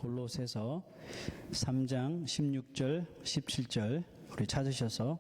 골로새서 3장 16절, 17절 우리 찾으셔서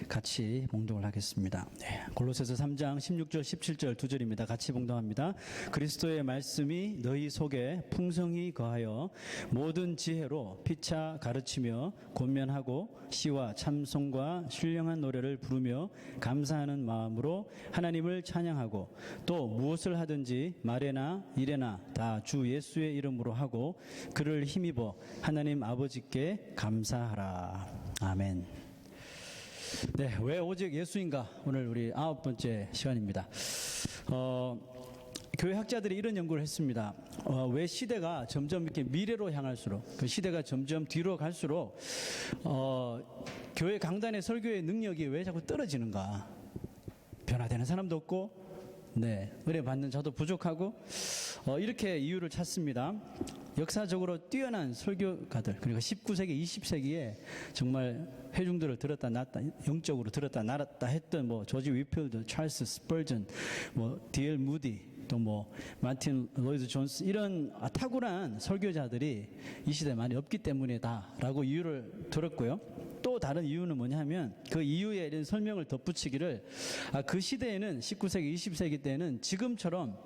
같이 봉독을 하겠습니다. 네, 골로새서 3장 16절, 17절 두 절입니다. 같이 봉독합니다. 그리스도의 말씀이 너희 속에 풍성히 거하여 모든 지혜로 피차 가르치며 권면하고 시와 참송과 신령한 노래를 부르며 감사하는 마음으로 하나님을 찬양하고 또 무엇을 하든지 말에나 일에나 다 주 예수의 이름으로 하고 그를 힘입어 하나님 아버지께 감사하라. 아멘. 네, 왜 오직 예수인가? 오늘 우리 9번째 시간입니다. 교회 학자들이 이런 연구를 했습니다. 왜 시대가 점점 이렇게 미래로 향할수록, 그 시대가 점점 뒤로 갈수록, 교회 강단의 설교의 능력이 왜 자꾸 떨어지는가? 변화되는 사람도 없고, 네, 은혜 받는 자도 부족하고, 이렇게 이유를 찾습니다. 역사적으로 뛰어난 설교가들, 그러니까 19세기, 20세기에 정말 회중들을 들었다 놨다, 영적으로 들었다 놨다 했던 조지 위필드, 찰스 스펄전, D.L. 무디, 또 마틴 로이드 존스, 이런 탁월한 설교자들이 이 시대에 많이 없기 때문이다라고 이유를 들었고요. 또 다른 이유는 뭐냐면 그 이유에 이런 설명을 덧붙이기를, 그 시대에는 19세기, 20세기 때는 지금처럼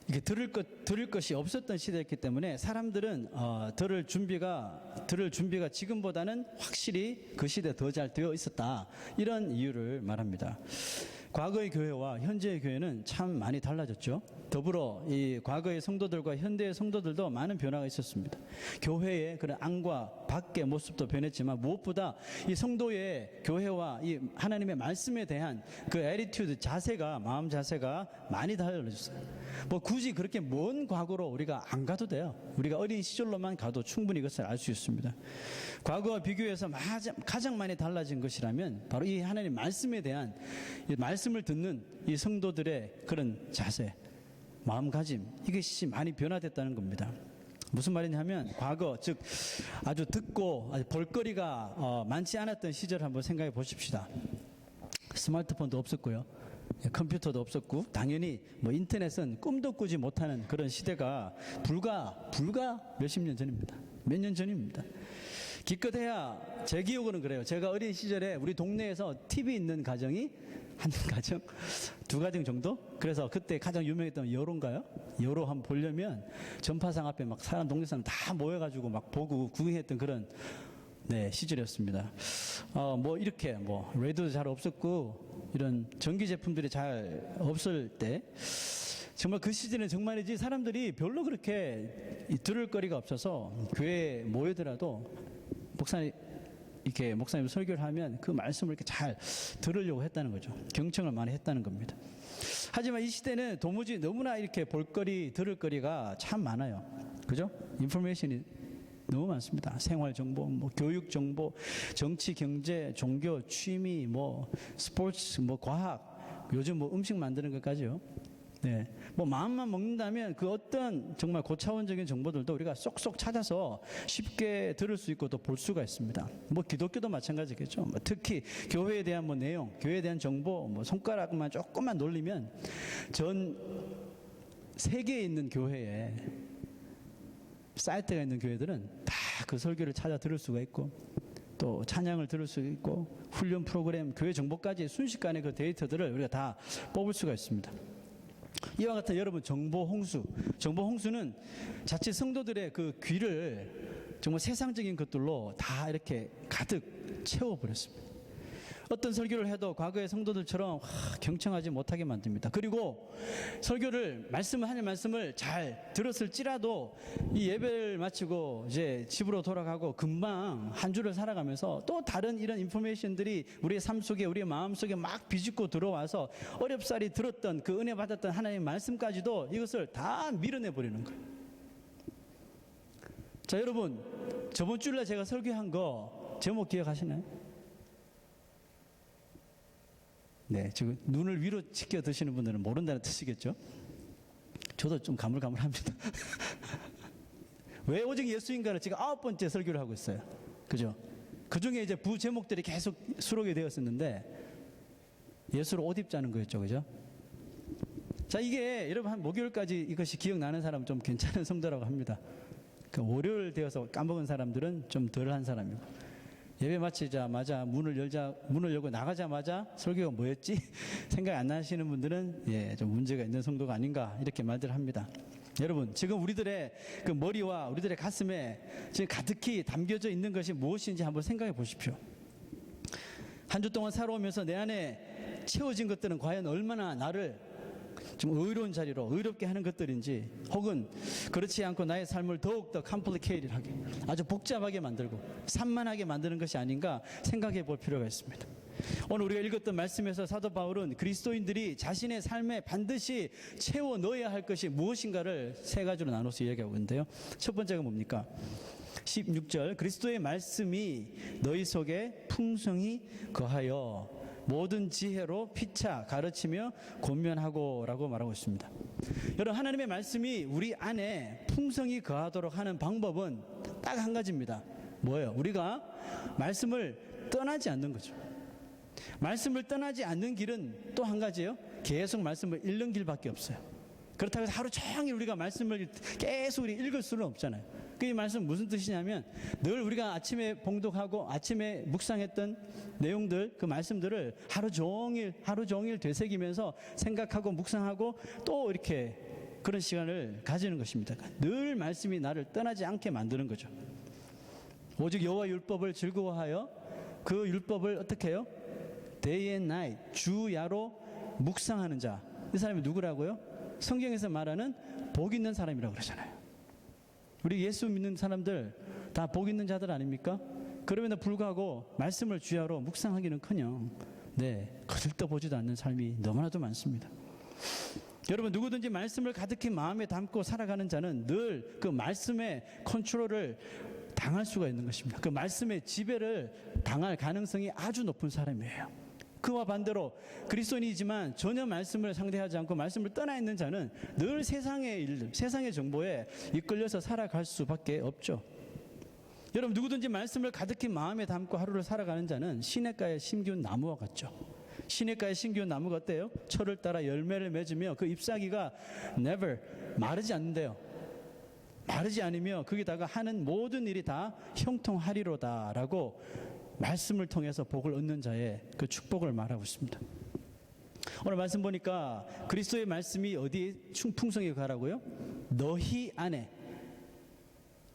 이게 들을 것이 없었던 시대였기 때문에 사람들은 들을 준비가 지금보다는 확실히 그 시대에 더 잘 되어 있었다, 이런 이유를 말합니다. 과거의 교회와 현재의 교회는 참 많이 달라졌죠. 더불어 이 과거의 성도들과 현대의 성도들도 많은 변화가 있었습니다. 교회의 그런 안과 밖의 모습도 변했지만 무엇보다 이 성도의 교회와 이 하나님의 말씀에 대한 그 애티튜드, 자세가, 마음 자세가 많이 달라졌어요. 굳이 그렇게 먼 과거로 우리가 안 가도 돼요. 우리가 어린 시절로만 가도 충분히 그것을 알 수 있습니다. 과거와 비교해서 가장 많이 달라진 것이라면 바로 이 하나님 말씀에 대한, 이 말씀을 듣는 이 성도들의 그런 자세, 마음가짐, 이것이 많이 변화됐다는 겁니다. 무슨 말이냐면 과거, 즉 아주 듣고 아주 볼거리가 많지 않았던 시절 한번 생각해 보십시다. 스마트폰도 없었고요, 컴퓨터도 없었고, 당연히 인터넷은 꿈도 꾸지 못하는 그런 시대가 불과 몇십 년 전입니다. 몇 년 전입니다. 기껏해야 제 기억으로는 그래요. 제가 어린 시절에 우리 동네에서 TV 있는 가정이 한 가정, 두 가정 정도? 그래서 그때 가장 유명했던 여로인가요? 여로 한번 보려면 전파상 앞에 동네 사람 다 모여가지고 보고 구경했던 그런, 네, 시절이었습니다. 이렇게 레디오도 잘 없었고 이런 전기 제품들이 잘 없을 때, 정말 그 시즌에 정말이지 사람들이 별로 그렇게 들을 거리가 없어서 교회에 모이더라도 목사님 설교를 하면 그 말씀을 이렇게 잘 들으려고 했다는 거죠. 경청을 많이 했다는 겁니다. 하지만 이 시대는 도무지 너무나 이렇게 볼거리, 들을 거리가 참 많아요. 그죠? 인포메이션이 너무 많습니다. 생활 정보, 교육 정보, 정치, 경제, 종교, 취미, 스포츠, 과학, 요즘 음식 만드는 것까지요. 네. 마음만 먹는다면 그 어떤 정말 고차원적인 정보들도 우리가 쏙쏙 찾아서 쉽게 들을 수 있고 또 볼 수가 있습니다. 기독교도 마찬가지겠죠. 특히 교회에 대한 내용, 교회에 대한 정보, 손가락만 조금만 놀리면 전 세계에 있는 교회에, 사이트가 있는 교회들은 다 그 설교를 찾아 들을 수가 있고, 또 찬양을 들을 수 있고, 훈련 프로그램, 교회 정보까지 순식간에 그 데이터들을 우리가 다 뽑을 수가 있습니다. 이와 같은 여러분 정보 홍수는 자칫 성도들의 그 귀를 정말 세상적인 것들로 다 이렇게 가득 채워버렸습니다. 어떤 설교를 해도 과거의 성도들처럼 경청하지 못하게 만듭니다. 그리고 하나님 말씀을 잘 들었을지라도 이 예배를 마치고 이제 집으로 돌아가고 금방 한 주를 살아가면서 또 다른 이런 인포메이션들이 우리의 삶 속에, 우리의 마음 속에 막 비집고 들어와서 어렵사리 들었던 그 은혜 받았던 하나님의 말씀까지도 이것을 다 밀어내버리는 거예요. 자, 여러분, 저번 주일날 제가 설교한 거 제목 기억하시나요? 네, 지금 눈을 위로 치켜 드시는 분들은 모른다는 뜻이겠죠? 저도 좀 가물가물합니다. 왜 오직 예수인가를 지금 9번째 설교를 하고 있어요. 그죠? 그 중에 이제 부제목들이 계속 수록이 되었었는데, 예수로 옷 입자는 거였죠. 그죠? 자, 이게 여러분 한 목요일까지 이것이 기억나는 사람 좀 괜찮은 성도라고 합니다. 그 월요일 되어서 까먹은 사람들은 좀 덜한 사람이고, 예배 마치자마자 문을 열고 나가자마자 설교가 뭐였지? 생각 안 나시는 분들은 좀 문제가 있는 성도가 아닌가 이렇게 말들 합니다. 여러분, 지금 우리들의 그 머리와 우리들의 가슴에 지금 가득히 담겨져 있는 것이 무엇인지 한번 생각해 보십시오. 한 주 동안 살아오면서 내 안에 채워진 것들은 과연 얼마나 나를 좀 의로운 자리로 의롭게 하는 것들인지, 혹은 그렇지 않고 나의 삶을 더욱더 컴플리케이트하게, 아주 복잡하게 만들고 산만하게 만드는 것이 아닌가 생각해 볼 필요가 있습니다. 오늘 우리가 읽었던 말씀에서 사도 바울은 그리스도인들이 자신의 삶에 반드시 채워 넣어야 할 것이 무엇인가를 세 가지로 나눠서 이야기하고 있는데요. 첫 번째가 뭡니까? 16절, 그리스도의 말씀이 너희 속에 풍성히 거하여 모든 지혜로 피차 가르치며 권면하고 라고 말하고 있습니다. 여러분, 하나님의 말씀이 우리 안에 풍성히 거하도록 하는 방법은 딱 한 가지입니다. 뭐예요? 우리가 말씀을 떠나지 않는 거죠. 말씀을 떠나지 않는 길은 또 한 가지예요. 계속 말씀을 읽는 길밖에 없어요. 그렇다고 해서 하루 종일 우리가 말씀을 계속 읽을 수는 없잖아요. 이 말씀 무슨 뜻이냐면, 늘 우리가 아침에 봉독하고 아침에 묵상했던 내용들, 그 말씀들을 하루 종일 되새기면서 생각하고 묵상하고 또 이렇게 그런 시간을 가지는 것입니다. 늘 말씀이 나를 떠나지 않게 만드는 거죠. 오직 여호와 율법을 즐거워하여 그 율법을 어떻게 해요? Day and night, 주야로 묵상하는 자. 이 사람이 누구라고요? 성경에서 말하는 복 있는 사람이라고 그러잖아요. 우리 예수 믿는 사람들 다 복 있는 자들 아닙니까? 그럼에도 불구하고 말씀을 주야로 묵상하기는커녕 거들떠보지도 않는 삶이 너무나도 많습니다. 여러분, 누구든지 말씀을 가득히 마음에 담고 살아가는 자는 늘 그 말씀의 컨트롤을 당할 수가 있는 것입니다. 그 말씀의 지배를 당할 가능성이 아주 높은 사람이에요. 그와 반대로 그리스도인이지만 전혀 말씀을 상대하지 않고 말씀을 떠나 있는 자는 늘 세상의 일, 세상의 정보에 이끌려서 살아갈 수밖에 없죠. 여러분, 누구든지 말씀을 가득히 마음에 담고 하루를 살아가는 자는 시냇가에 심기운 나무와 같죠. 시냇가에 심기운 나무가 어때요? 철을 따라 열매를 맺으며 그 잎사귀가 never 마르지 않는데요. 마르지 않으며 거기다가 하는 모든 일이 다 형통하리로다라고 말씀을 통해서 복을 얻는 자의 그 축복을 말하고 있습니다. 오늘 말씀 보니까 그리스도의 말씀이 어디에 풍성히 가라고요? 너희 안에,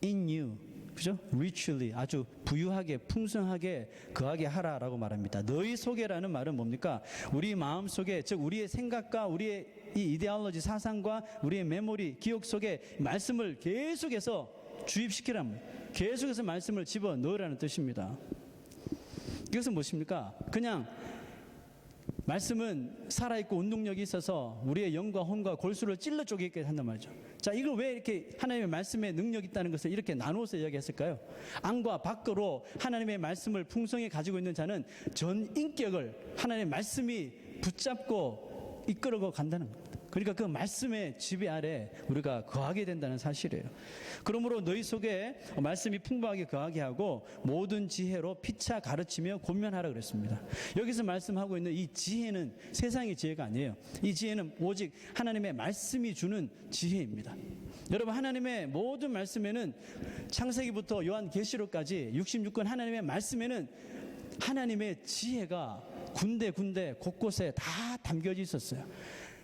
in you, 그죠? richly, 아주 부유하게 풍성하게 거하게 하라라고 말합니다. 너희 속에라는 말은 뭡니까? 우리 마음 속에, 즉 우리의 생각과 우리의 이 이데올로지, 사상과 우리의 메모리, 기억 속에 말씀을 계속해서 주입시키라는, 계속해서 말씀을 집어 넣으라는 뜻입니다. 이것은 무엇입니까? 그냥 말씀은 살아있고 운동력이 있어서 우리의 영과 혼과 골수를 찔러 쪼개게 한단 말이죠. 자, 이걸 왜 이렇게 하나님의 말씀에 능력이 있다는 것을 이렇게 나누어서 이야기했을까요? 안과 밖으로 하나님의 말씀을 풍성히 가지고 있는 자는 전 인격을 하나님의 말씀이 붙잡고 이끌어가 간다는 겁니다. 그러니까 그 말씀의 지배 아래 우리가 거하게 된다는 사실이에요. 그러므로 너희 속에 말씀이 풍부하게 거하게 하고 모든 지혜로 피차 가르치며 권면하라 그랬습니다. 여기서 말씀하고 있는 이 지혜는 세상의 지혜가 아니에요. 이 지혜는 오직 하나님의 말씀이 주는 지혜입니다. 여러분, 하나님의 모든 말씀에는 창세기부터 요한계시록까지 66권 하나님의 말씀에는 하나님의 지혜가 군데군데 곳곳에 다 담겨져 있었어요.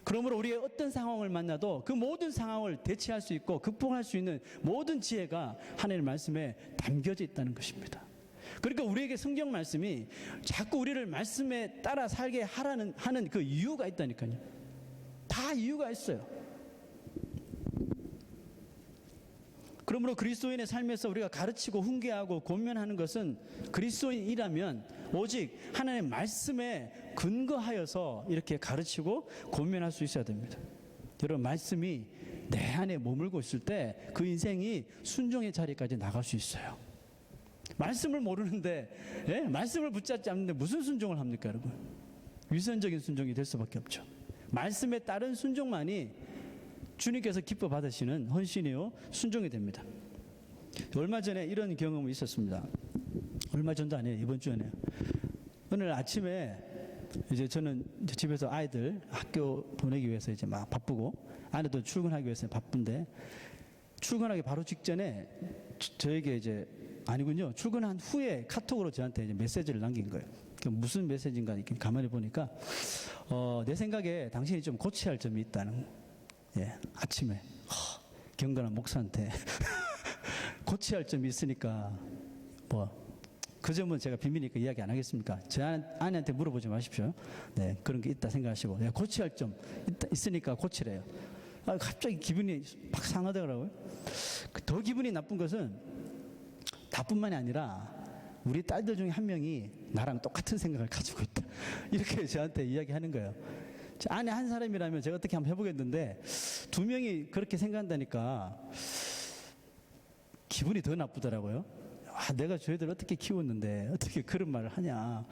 그러므로 우리의 어떤 상황을 만나도 그 모든 상황을 대체할 수 있고 극복할 수 있는 모든 지혜가 하나님의 말씀에 담겨져 있다는 것입니다. 그러니까 우리에게 성경 말씀이 자꾸 우리를 말씀에 따라 살게 하는 그 이유가 있다니까요. 다 이유가 있어요. 그러므로 그리스도인의 삶에서 우리가 가르치고 훈계하고 권면하는 것은 그리스도인이라면 오직 하나님의 말씀에 근거하여서 이렇게 가르치고 권면할 수 있어야 됩니다. 여러분, 말씀이 내 안에 머물고 있을 때 그 인생이 순종의 자리까지 나갈 수 있어요. 말씀을 모르는데, 말씀을 붙잡지 않는데 무슨 순종을 합니까, 여러분? 위선적인 순종이 될 수밖에 없죠. 말씀에 따른 순종만이 주님께서 기뻐 받으시는 헌신이요 순종이 됩니다. 얼마 전에 이런 경험이 있었습니다. 얼마 전도 아니에요. 이번 주에네요. 오늘 아침에 이제 저는 집에서 아이들 학교 보내기 위해서 이제 막 바쁘고 아내도 출근하기 위해서 바쁜데 출근하기 바로 직전에 저에게 이제 아니군요. 출근한 후에 카톡으로 저한테 이제 메시지를 남긴 거예요. 무슨 메시지인가 이렇게 가만히 보니까 내 생각에 당신이 좀 고쳐야 할 점이 있다는. 예, 아침에 경건한 목사한테 고쳐야 할 점이 있으니까 뭐 그 점은 제가 비밀이니까 이야기 안 하겠습니까? 제 아내한테 물어보지 마십시오. 네, 그런 게 있다 생각하시고 네, 고쳐야 할 점 있으니까 고치래요. 갑자기 기분이 팍 상하더라고요. 더 기분이 나쁜 것은 나뿐만이 아니라 우리 딸들 중에 한 명이 나랑 똑같은 생각을 가지고 있다. 이렇게 저한테 이야기하는 거예요. 아내 한 사람이라면 제가 어떻게 한번 해보겠는데 두 명이 그렇게 생각한다니까 기분이 더 나쁘더라고요. 내가 저희들 어떻게 키웠는데 어떻게 그런 말을 하냐.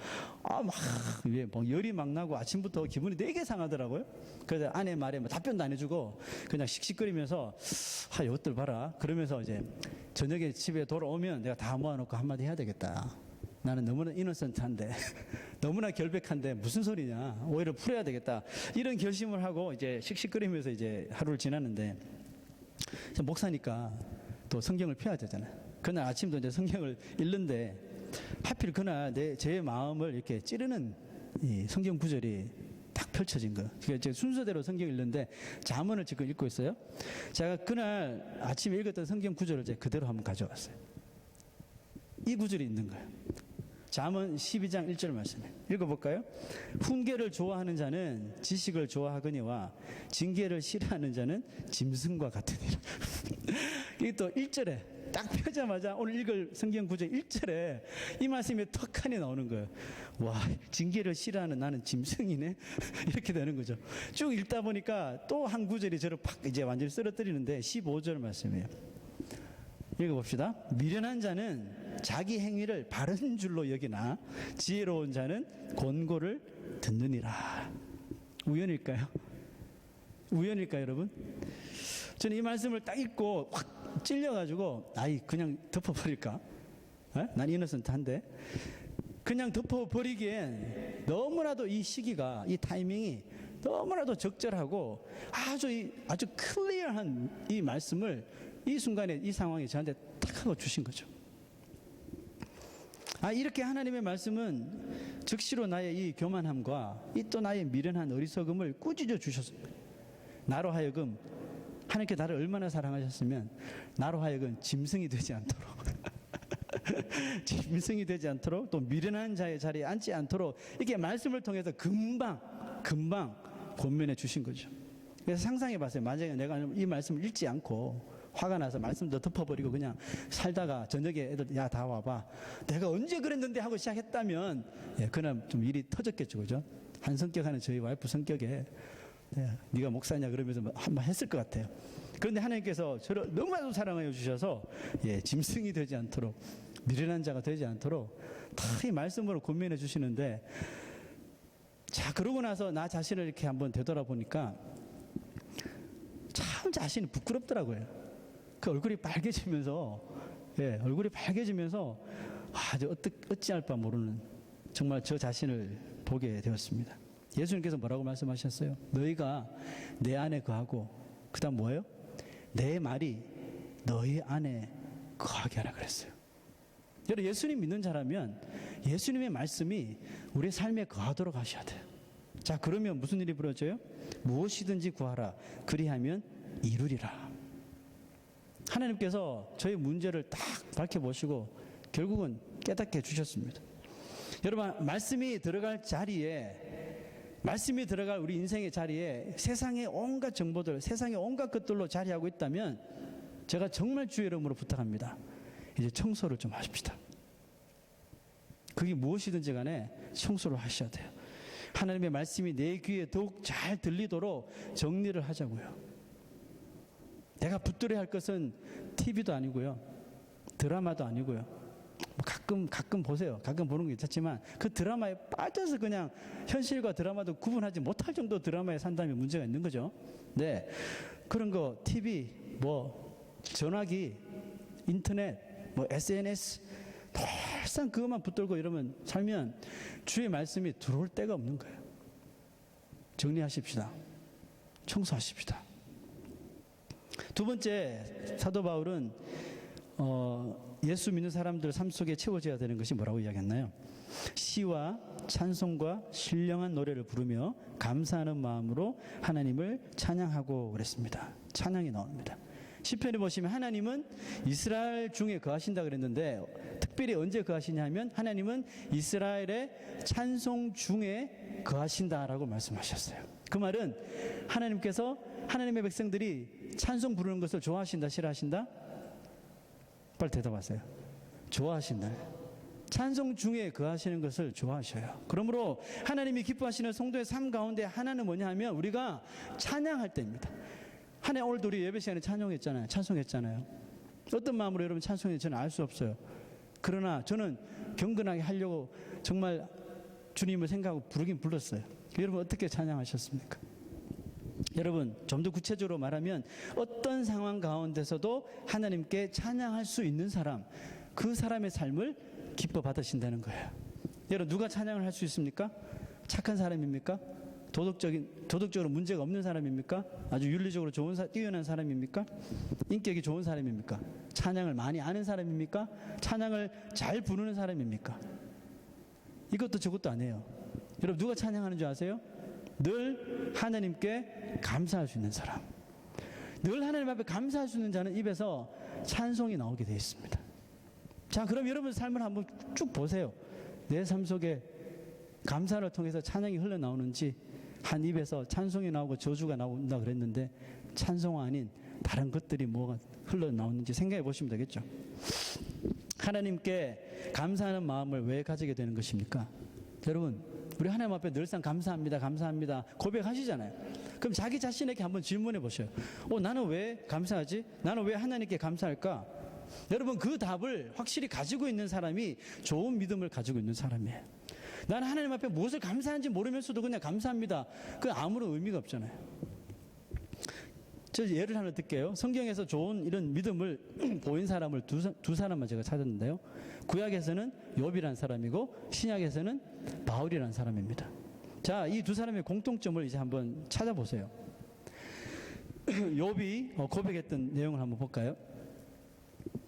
막 열이 막 나고 아침부터 기분이 되게 상하더라고요. 그래서 아내 말에 뭐 답변도 안 해주고 그냥 씩씩거리면서 이것들 봐라. 그러면서 이제 저녁에 집에 돌아오면 내가 다 모아놓고 한마디 해야 되겠다. 나는 너무나 이노센트한데 너무나 결백한데 무슨 소리냐. 오히려 풀어야 되겠다. 이런 결심을 하고 이제 씩씩거리면서 이제 하루를 지났는데 목사니까 또 성경을 펴야 되잖아요. 그날 아침도 이제 성경을 읽는데 하필 그날 제 마음을 이렇게 찌르는 이 성경 구절이 딱 펼쳐진 거예요. 제가 순서대로 성경 읽는데 잠언을 지금 읽고 있어요. 제가 그날 아침에 읽었던 성경 구절을 제가 그대로 한번 가져왔어요. 이 구절이 있는 거예요. 잠언 12장 1절 말씀에 읽어볼까요? 훈계를 좋아하는 자는 지식을 좋아하거니와 징계를 싫어하는 자는 짐승과 같으니라. 이게 또 1절에 딱 펴자마자 오늘 읽을 성경 구절 1절에 이 말씀이 턱하니 나오는 거예요. 와, 징계를 싫어하는 나는 짐승이네. 이렇게 되는 거죠. 쭉 읽다 보니까 또 한 구절이 저를 팍 이제 완전히 쓰러뜨리는데 15절 말씀이에요. 읽어봅시다. 미련한 자는 자기 행위를 바른 줄로 여기나 지혜로운 자는 권고를 듣느니라. 우연일까요? 우연일까요, 여러분? 저는 이 말씀을 딱 읽고 확 찔려가지고 그냥 덮어버릴까? 난 이노센트한데 그냥 덮어버리기엔 너무나도 이 시기가 이 타이밍이 너무나도 적절하고 아주 클리어한 이 말씀을 이 순간에 이 상황에 저한테 딱 하고 주신 거죠. 이렇게 하나님의 말씀은 즉시로 나의 이 교만함과 이 또 나의 미련한 어리석음을 꾸짖어 주셨습니다. 나로 하여금 하나님께 나를 얼마나 사랑하셨으면 나로 하여금 짐승이 되지 않도록 짐승이 되지 않도록 또 미련한 자의 자리에 앉지 않도록 이렇게 말씀을 통해서 금방 권면해 주신 거죠. 그래서 상상해 봤어요. 만약에 내가 이 말씀을 읽지 않고 화가 나서 말씀도 덮어버리고 그냥 살다가 저녁에 애들 야 다 와봐 내가 언제 그랬는데 하고 시작했다면 그날 좀 일이 터졌겠죠. 그죠? 한 성격하는 저희 와이프 성격에 네가 목사냐 그러면서 한번 했을 것 같아요. 그런데 하나님께서 저를 너무나도 사랑하여 주셔서 짐승이 되지 않도록 미련한 자가 되지 않도록 다 이 말씀으로 권면해 주시는데 자 그러고 나서 나 자신을 이렇게 한번 되돌아보니까 참 자신이 부끄럽더라고요. 그 얼굴이 빨개지면서 어찌할 바 모르는 정말 저 자신을 보게 되었습니다. 예수님께서 뭐라고 말씀하셨어요? 너희가 내 안에 거하고 그 다음 뭐예요? 내 말이 너희 안에 거하게 하라 그랬어요. 여러분 예수님 믿는 자라면 예수님의 말씀이 우리 삶에 거하도록 하셔야 돼요. 자 그러면 무슨 일이 벌어져요? 무엇이든지 구하라 그리하면 이루리라. 하나님께서 저희 문제를 딱 밝혀보시고 결국은 깨닫게 해주셨습니다. 여러분 말씀이 들어갈 우리 인생의 자리에 세상의 온갖 정보들, 세상의 온갖 것들로 자리하고 있다면 제가 정말 주의 이름으로 부탁합니다. 이제 청소를 좀 하십시다. 그게 무엇이든지 간에 청소를 하셔야 돼요. 하나님의 말씀이 내 귀에 더욱 잘 들리도록 정리를 하자고요. 내가 붙들어야 할 것은 TV도 아니고요. 드라마도 아니고요. 가끔 보세요. 가끔 보는 게 있었지만 그 드라마에 빠져서 그냥 현실과 드라마도 구분하지 못할 정도 드라마에 산다면 문제가 있는 거죠. 네, 그런 거 TV, 전화기, 인터넷, SNS 항상 그것만 붙들고 이러면 살면 주의 말씀이 들어올 데가 없는 거예요. 정리하십시다. 청소하십시다. 두 번째, 사도 바울은 예수 믿는 사람들 삶 속에 채워져야 되는 것이 뭐라고 이야기했나요? 시와 찬송과 신령한 노래를 부르며 감사하는 마음으로 하나님을 찬양하고 그랬습니다. 찬양이 나옵니다. 시편에 보시면 하나님은 이스라엘 중에 거하신다 그랬는데 특별히 언제 거하시냐 하면 하나님은 이스라엘의 찬송 중에 거하신다라고 말씀하셨어요. 그 말은 하나님께서 하나님의 백성들이 찬송 부르는 것을 좋아하신다, 싫어하신다? 빨리 대답하세요. 좋아하신다. 찬송 중에 거하시는 것을 좋아하셔요. 그러므로 하나님이 기뻐하시는 성도의 삶 가운데 하나는 뭐냐 하면 우리가 찬양할 때입니다. 하나님, 오늘도 우리 예배 시간에 찬송했잖아요. 찬송했잖아요. 어떤 마음으로 여러분 찬송했는지 저는 알 수 없어요. 그러나 저는 경건하게 하려고 정말 주님을 생각하고 부르긴 불렀어요. 여러분 어떻게 찬양하셨습니까? 여러분 좀 더 구체적으로 말하면 어떤 상황 가운데서도 하나님께 찬양할 수 있는 사람, 그 사람의 삶을 기뻐 받으신다는 거예요. 여러분 누가 찬양을 할 수 있습니까? 착한 사람입니까? 도덕적으로 문제가 없는 사람입니까? 아주 윤리적으로 뛰어난 사람입니까? 인격이 좋은 사람입니까? 찬양을 많이 아는 사람입니까? 찬양을 잘 부르는 사람입니까? 이것도 저것도 아니에요. 여러분 누가 찬양하는 줄 아세요? 늘 하나님께 감사할 수 있는 사람, 늘 하나님 앞에 감사할 수 있는 자는 입에서 찬송이 나오게 되어 있습니다. 자, 그럼 여러분 삶을 한번 쭉 보세요. 내 삶 속에 감사를 통해서 찬양이 흘러나오는지, 한 입에서 찬송이 나오고 저주가 나온다 그랬는데 찬송 아닌 다른 것들이 뭐가 흘러나오는지 생각해 보시면 되겠죠. 하나님께 감사하는 마음을 왜 가지게 되는 것입니까? 여러분 우리 하나님 앞에 늘상 감사합니다, 감사합니다 고백하시잖아요. 그럼 자기 자신에게 한번 질문해 보셔요. 나는 왜 감사하지? 나는 왜 하나님께 감사할까? 여러분 그 답을 확실히 가지고 있는 사람이 좋은 믿음을 가지고 있는 사람이에요. 나는 하나님 앞에 무엇을 감사한지 모르면서도 그냥 감사합니다. 그 아무런 의미가 없잖아요. 저 예를 하나 들게요. 성경에서 좋은 이런 믿음을 보인 사람을 두 사람만 제가 찾았는데요. 구약에서는 욥이라는 사람이고 신약에서는 바울이라는 사람입니다. 자, 이 두 사람의 공통점을 이제 한번 찾아보세요. 욥이 고백했던 내용을 한번 볼까요?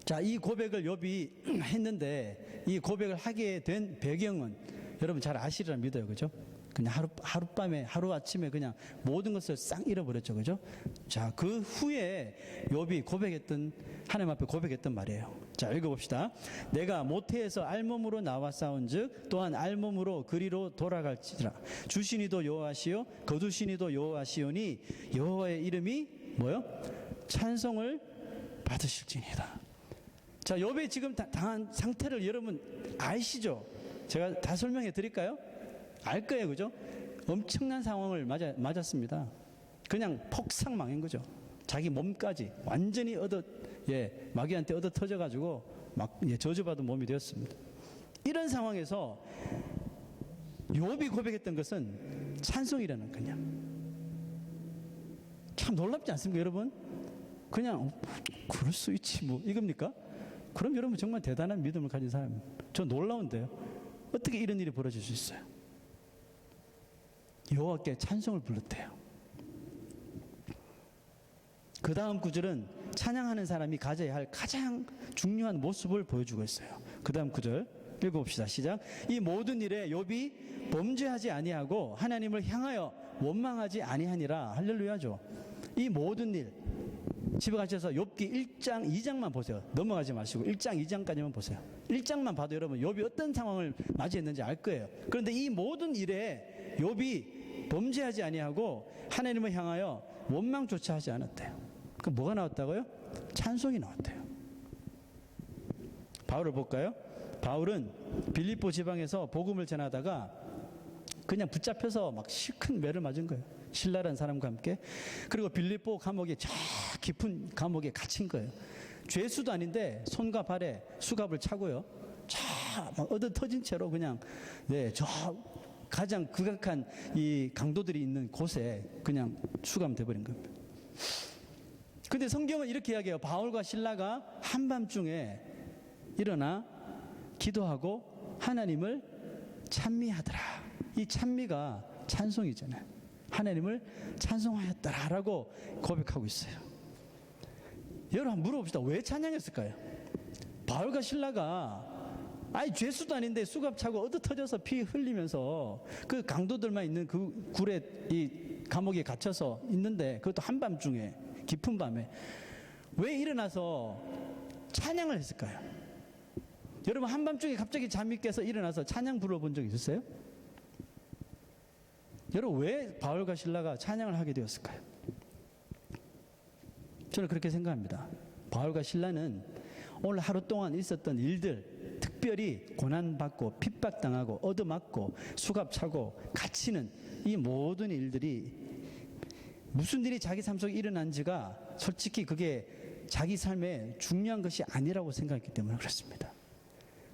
자, 이 고백을 욥이 했는데 이 고백을 하게 된 배경은 여러분 잘 아시리라 믿어요. 그죠? 그냥 하룻밤에, 하루아침에 그냥 모든 것을 싹 잃어버렸죠. 그죠? 자, 그 후에 욥이 고백했던, 하나님 앞에 고백했던 말이에요. 자, 읽어봅시다. 내가 모태에서 알몸으로 나와 싸운 즉 또한 알몸으로 그리로 돌아갈지라. 주시니도 여호와시요 거두시니도 여호와시오니 여호와의 이름이 뭐요? 찬송을 받으실지니이다. 자, 욥이 지금 당한 상태를 여러분 아시죠? 제가 다 설명해 드릴까요? 알 거예요. 그죠? 엄청난 상황을 맞았습니다. 그냥 폭삭 망한 거죠. 자기 몸까지 완전히 마귀한테 얻어 터져가지고 저주받은 몸이 되었습니다. 이런 상황에서 욥이 고백했던 것은 찬송이라는 거냐. 참 놀랍지 않습니까, 여러분? 그냥 그럴 수 있지 뭐 이겁니까? 그럼 여러분 정말 대단한 믿음을 가진 사람입니다. 저 놀라운데요. 어떻게 이런 일이 벌어질 수 있어요? 여호와께 찬송을 불렀대요. 그 다음 구절은 찬양하는 사람이 가져야 할 가장 중요한 모습을 보여주고 있어요. 그 다음 구절 읽어봅시다. 시작. 이 모든 일에 욥이 범죄하지 아니하고 하나님을 향하여 원망하지 아니하니라. 할렐루야죠. 이 모든 일, 집에 가셔서 욥기 1장 2장만 보세요. 넘어가지 마시고 1장 2장까지만 보세요. 1장만 봐도 여러분 욥이 어떤 상황을 맞이했는지 알 거예요. 그런데 이 모든 일에 욥이 범죄하지 아니하고 하나님을 향하여 원망조차 하지 않았대요. 그 뭐가 나왔다고요? 찬송이 나왔대요. 바울을 볼까요? 바울은 빌립보 지방에서 복음을 전하다가 그냥 붙잡혀서 막 실큰 매를 맞은 거예요. 신라라는 사람과 함께. 그리고 빌립보 감옥에 저 깊은 감옥에 갇힌 거예요. 죄수도 아닌데 손과 발에 수갑을 차고요. 막 얻어 터진 채로 그냥 저 가장 극악한 이 강도들이 있는 곳에 그냥 수감돼 버린 겁니다. 근데 성경은 이렇게 이야기해요. 바울과 신라가 한밤중에 일어나 기도하고 하나님을 찬미하더라. 이 찬미가 찬송이잖아요. 하나님을 찬송하였더라라고 고백하고 있어요. 여러분 한번 물어봅시다. 왜 찬양했을까요? 바울과 실라가 죄수도 아닌데 수갑 차고 얻어 터져서 피 흘리면서 그 강도들만 있는 그 굴에 이 감옥에 갇혀서 있는데, 그것도 한밤중에, 깊은 밤에 왜 일어나서 찬양을 했을까요? 여러분 한밤중에 갑자기 잠이 깨서 일어나서 찬양 불러본 적 있었어요? 여러분 왜 바울과 실라가 찬양을 하게 되었을까요? 저는 그렇게 생각합니다. 바울과 실라는 오늘 하루 동안 있었던 일들, 특별히 고난받고 핍박당하고 얻어맞고 수갑차고 갇히는 이 모든 일들이 무슨 일이 자기 삶 속에 일어난지가 솔직히 그게 자기 삶에 중요한 것이 아니라고 생각했기 때문에 그렇습니다.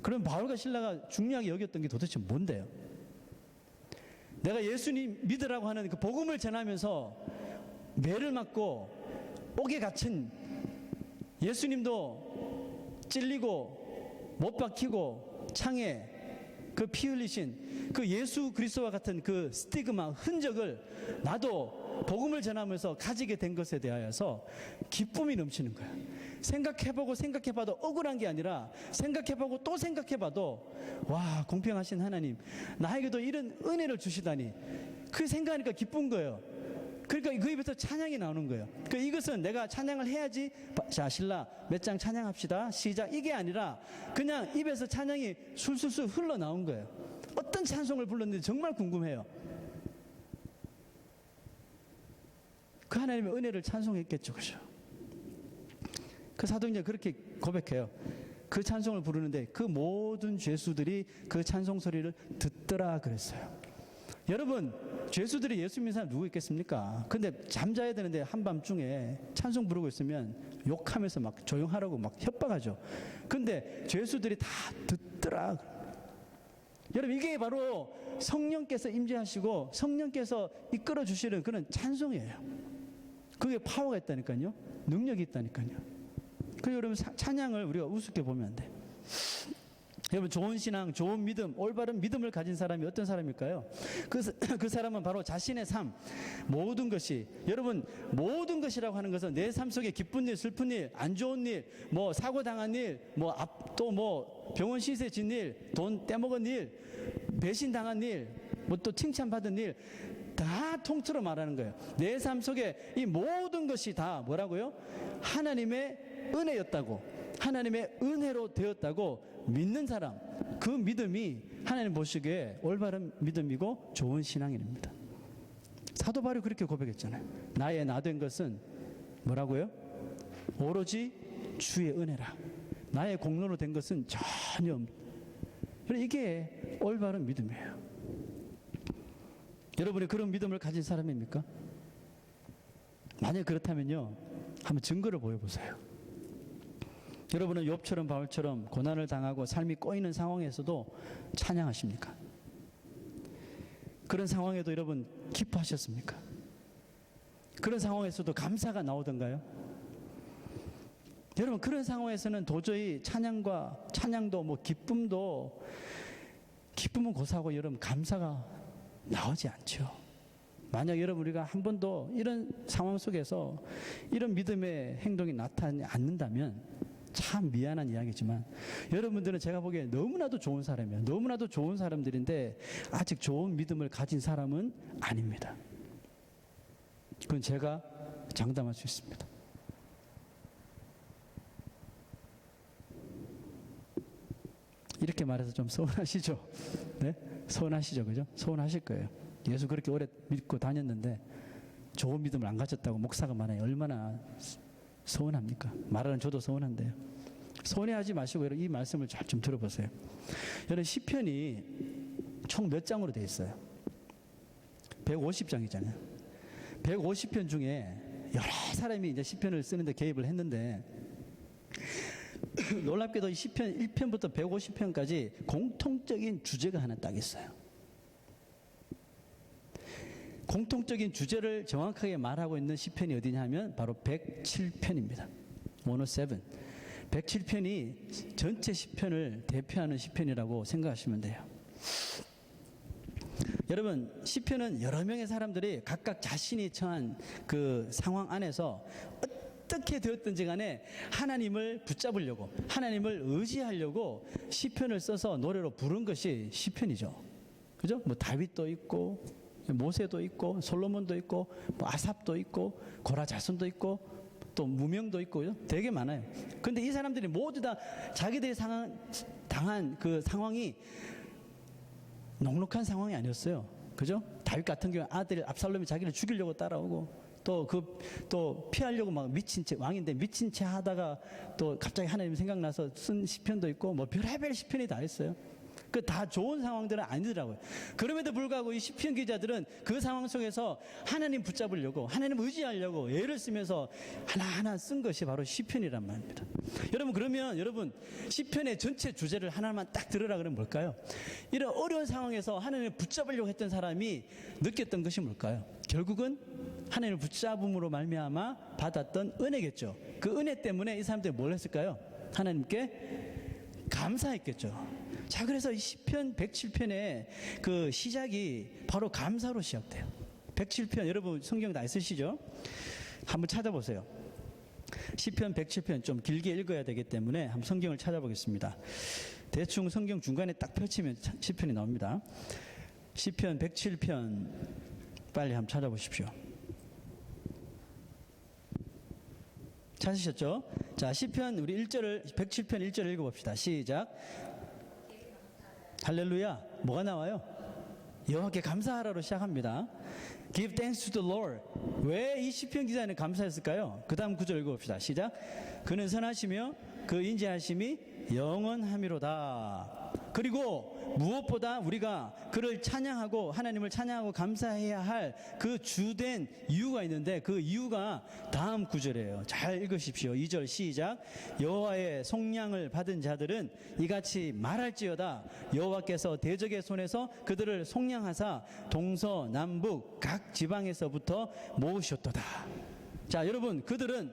그럼 바울과 실라가 중요하게 여겼던 게 도대체 뭔데요? 내가 예수님 믿으라고 하는 그 복음을 전하면서 매를 맞고 옥에 갇힌 예수님도 찔리고 못 박히고 창에 그 피 흘리신 그 예수 그리스도와 같은 그 스티그마 흔적을 나도 복음을 전하면서 가지게 된 것에 대하여서 기쁨이 넘치는 거야. 생각해보고 생각해봐도 억울한 게 아니라 생각해보고 또 생각해봐도 와, 공평하신 하나님 나에게도 이런 은혜를 주시다니, 그 생각하니까 기쁜 거예요. 그러니까 그 입에서 찬양이 나오는 거예요. 그러니까 이것은 내가 찬양을 해야지, 자 신라 몇 장 찬양합시다 시작, 이게 아니라 그냥 입에서 찬양이 술술술 흘러나온 거예요. 어떤 찬송을 불렀는지 정말 궁금해요. 그 하나님의 은혜를 찬송했겠죠. 그죠? 그 사도행전 그렇게 고백해요. 그 찬송을 부르는데 그 모든 죄수들이 그 찬송 소리를 듣더라 그랬어요. 여러분 죄수들이 예수 믿는 사람 누구 있겠습니까? 근데 잠자야 되는데 한밤중에 찬송 부르고 있으면 욕하면서 막 조용하라고 막 협박하죠. 근데 죄수들이 다 듣더라. 여러분 이게 바로 성령께서 임재하시고 성령께서 이끌어 주시는 그런 찬송이에요. 그게 파워가 있다니까요. 능력이 있다니까요. 그리고 여러분 찬양을 우리가 우습게 보면 안 돼. 여러분 좋은 신앙, 좋은 믿음, 올바른 믿음을 가진 사람이 어떤 사람일까요? 그 사람은 바로 자신의 삶, 모든 것이, 여러분 모든 것이라고 하는 것은 내 삶 속에 기쁜 일, 슬픈 일, 안 좋은 일, 뭐 사고 당한 일, 또 뭐 병원 시세 진 일, 돈 떼먹은 일, 배신 당한 일, 뭐 또 칭찬받은 일, 다 통틀어 말하는 거예요. 내 삶 속에 이 모든 것이 다 뭐라고요? 하나님의 은혜였다고, 하나님의 은혜로 되었다고 믿는 사람, 그 믿음이 하나님 보시기에 올바른 믿음이고 좋은 신앙입니다. 사도 바울이 그렇게 고백했잖아요. 나의 나 된 것은 뭐라고요? 오로지 주의 은혜라. 나의 공로로 된 것은 전혀 없다. 이게 올바른 믿음이에요. 여러분이 그런 믿음을 가진 사람입니까? 만약 그렇다면요, 한번 증거를 보여보세요. 여러분은 욥처럼 바울처럼 고난을 당하고 삶이 꼬이는 상황에서도 찬양하십니까? 그런 상황에도 여러분 기뻐하셨습니까? 그런 상황에서도 감사가 나오던가요? 여러분 그런 상황에서는 도저히 찬양도 뭐 기쁨은 고사하고 여러분 감사가 나오지 않죠. 만약 여러분 우리가 한 번도 이런 상황 속에서 이런 믿음의 행동이 나타나지 않는다면 참 미안한 이야기지만 여러분들은 제가 보기에 너무나도 좋은 사람이에요. 너무나도 좋은 사람들인데 아직 좋은 믿음을 가진 사람은 아닙니다. 그건 제가 장담할 수 있습니다. 이렇게 말해서 좀 서운하시죠? 네? 서운하시죠? 그죠? 서운하실 거예요. 예수 그렇게 오래 믿고 다녔는데 좋은 믿음을 안 가졌다고 목사가 말하니 얼마나 서운합니까? 말하는 저도 서운한데요. 서운해하지 마시고 여러분 이 말씀을 잘 좀 들어보세요. 여러분 시편이 총 몇 장으로 되어 있어요? 150장이잖아요. 150편 중에 여러 사람이 이제 시편을 쓰는데 개입을 했는데 놀랍게도 이 시편 1편부터 150편까지 공통적인 주제가 하나 딱 있어요. 공통적인 주제를 정확하게 말하고 있는 시편이 어디냐 하면 바로 107편입니다. 107. 107편이 전체 시편을 대표하는 시편이라고 생각하시면 돼요. 여러분 시편은 여러 명의 사람들이 각각 자신이 처한 그 상황 안에서 어떻게 되었든지 간에 하나님을 붙잡으려고, 하나님을 의지하려고 시편을 써서 노래로 부른 것이 시편이죠. 그죠? 뭐 다윗도 있고 모세도 있고 솔로몬도 있고 뭐 아삽도 있고 고라 자손도 있고 또 무명도 있고요. 되게 많아요. 그런데 이 사람들이 모두 다 자기들이 당한 그 상황이 녹록한 상황이 아니었어요. 그죠? 다윗 같은 경우 아들 압살롬이 자기를 죽이려고 따라오고 또 피하려고 막 미친 채, 왕인데 미친 채 하다가 또 갑자기 하나님 생각나서 쓴 시편도 있고 뭐 별의별 시편이 다 있어요. 그 다 좋은 상황들은 아니더라고요. 그럼에도 불구하고 이 시편 기자들은 그 상황 속에서 하나님 붙잡으려고, 하나님 의지하려고 애를 쓰면서 하나하나 쓴 것이 바로 시편이란 말입니다. 여러분, 그러면 여러분 시편의 전체 주제를 하나만 딱 들으라 그러면 뭘까요? 이런 어려운 상황에서 하나님을 붙잡으려고 했던 사람이 느꼈던 것이 뭘까요? 결국은 하나님을 붙잡음으로 말미암아 받았던 은혜겠죠. 그 은혜 때문에 이 사람들이 뭘 했을까요? 하나님께 감사했겠죠. 자, 그래서 이 시편 107편의 그 시작이 바로 감사로 시작돼요. 107편 여러분 성경 다 있으시죠? 한번 찾아보세요. 시편 107편 좀 길게 읽어야 되기 때문에 한번 성경을 찾아보겠습니다. 대충 성경 중간에 딱 펼치면 시편이 나옵니다. 시편 107편 빨리 한번 찾아보십시오. 찾으셨죠? 자, 시편 우리 1절을 107편 1절을 읽어봅시다. 시작. 할렐루야. 뭐가 나와요? 여호와께 감사하라로 시작합니다. Give thanks to the Lord. 왜 이 시편 기자는 감사했을까요? 그 다음 구절 읽어봅시다. 시작. 그는 선하시며 그 인자하심이 영원하미로다. 그리고 무엇보다 우리가 그를 찬양하고 하나님을 찬양하고 감사해야 할 그 주된 이유가 있는데 그 이유가 다음 구절이에요. 잘 읽으십시오. 2절 시작. 여호와의 속량을 받은 자들은 이같이 말할지어다. 여호와께서 대적의 손에서 그들을 속량하사 동서남북 각 지방에서부터 모으셨도다. 자, 여러분, 그들은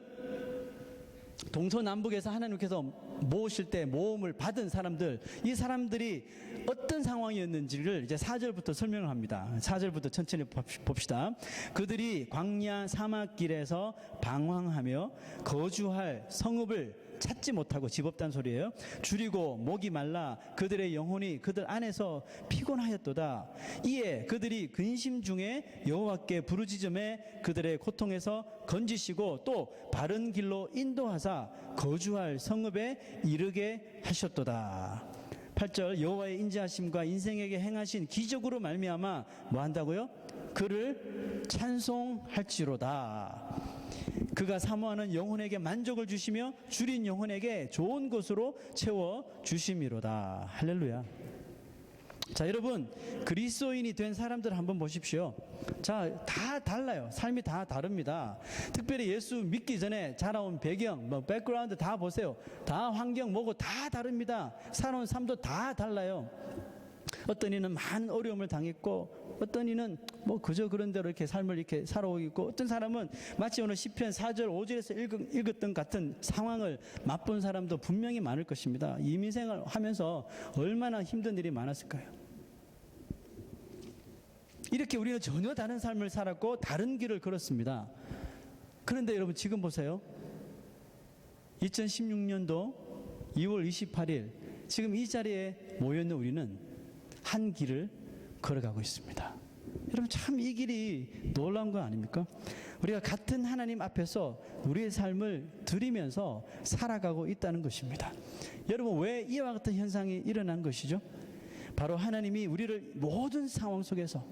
동서남북에서 하나님께서 모으실 때 모험을 받은 사람들, 이 사람들이 어떤 상황이었는지를 이제 4절부터 설명을 합니다. 4절부터 천천히 봅시다. 그들이 광야 사막길에서 방황하며 거주할 성읍을 찾지 못하고 집 없단 소리예요. 줄이고 목이 말라 그들의 영혼이 그들 안에서 피곤하였도다. 이에 그들이 근심 중에 여호와께 부르짖음에 그들의 고통에서 건지시고 또 바른 길로 인도하사 거주할 성읍에 이르게 하셨도다. 8절 여호와의 인자하심과 인생에게 행하신 기적으로 말미암아 뭐 한다고요? 그를 찬송할지로다. 그가 사모하는 영혼에게 만족을 주시며 줄인 영혼에게 좋은 것으로 채워 주심이로다. 할렐루야. 자, 여러분, 그리스도인이 된 사람들 한번 보십시오. 자, 다 달라요. 삶이 다 다릅니다. 특별히 예수 믿기 전에 자라온 배경, 뭐 백그라운드 다 보세요. 다 환경 뭐고 다 다릅니다. 살아온 삶도 다 달라요. 어떤 이는 많은 어려움을 당했고 어떤 이는 뭐 그저 그런 대로 이렇게 삶을 이렇게 살아오고 있고 어떤 사람은 마치 오늘 시편 4절 5절에서 읽었던 같은 상황을 맛본 사람도 분명히 많을 것입니다. 이민생을 하면서 얼마나 힘든 일이 많았을까요? 이렇게 우리는 전혀 다른 삶을 살았고 다른 길을 걸었습니다. 그런데 여러분 지금 보세요. 2016년도 2월 28일 지금 이 자리에 모여있는 우리는 한 길을 걸어가고 있습니다. 여러분 참 이 길이 놀라운 거 아닙니까? 우리가 같은 하나님 앞에서 우리의 삶을 드리면서 살아가고 있다는 것입니다. 여러분 왜 이와 같은 현상이 일어난 것이죠? 바로 하나님이 우리를 모든 상황 속에서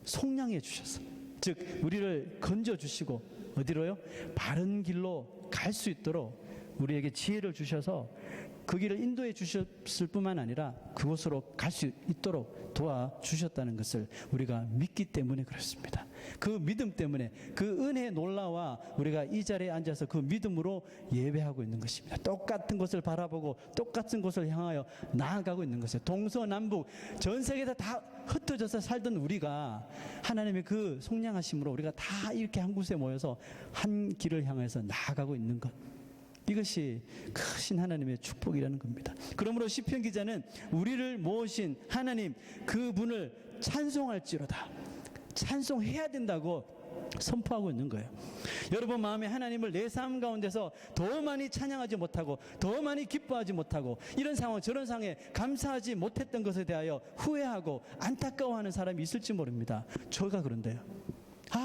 속량해 주셔서 즉 우리를 건져 주시고 어디로요? 바른 길로 갈 수 있도록 우리에게 지혜를 주셔서 그 길을 인도해 주셨을 뿐만 아니라 그곳으로 갈 수 있도록 도와주셨다는 것을 우리가 믿기 때문에 그렇습니다. 그 믿음 때문에 그 은혜의 놀라와 우리가 이 자리에 앉아서 그 믿음으로 예배하고 있는 것입니다. 똑같은 곳을 바라보고 똑같은 곳을 향하여 나아가고 있는 것이에요. 동서남북 전 세계에서 다 흩어져서 살던 우리가 하나님의 그 속량하심으로 우리가 다 이렇게 한 곳에 모여서 한 길을 향해서 나아가고 있는 것, 이것이 크신 하나님의 축복이라는 겁니다. 그러므로 시편 기자는 우리를 모으신 하나님 그분을 찬송할지로다, 찬송해야 된다고 선포하고 있는 거예요. 여러분 마음에 하나님을 내 삶 가운데서 더 많이 찬양하지 못하고 더 많이 기뻐하지 못하고 이런 상황 저런 상황에 감사하지 못했던 것에 대하여 후회하고 안타까워하는 사람이 있을지 모릅니다. 저가 그런데요.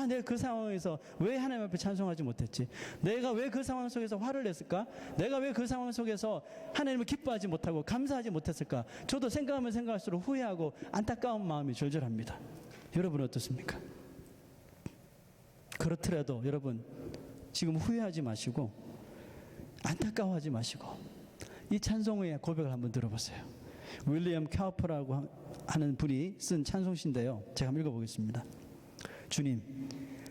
내가 그 상황에서 왜 하나님 앞에 찬송하지 못했지? 내가 왜 그 상황 속에서 화를 냈을까? 내가 왜 그 상황 속에서 하나님을 기뻐하지 못하고 감사하지 못했을까? 저도 생각하면 생각할수록 후회하고 안타까운 마음이 절절합니다. 여러분 어떻습니까? 그렇더라도 여러분 지금 후회하지 마시고 안타까워하지 마시고 이 찬송의 고백을 한번 들어보세요. 윌리엄 카우퍼라고 하는 분이 쓴 찬송시인데요. 제가 한번 읽어보겠습니다. 주님,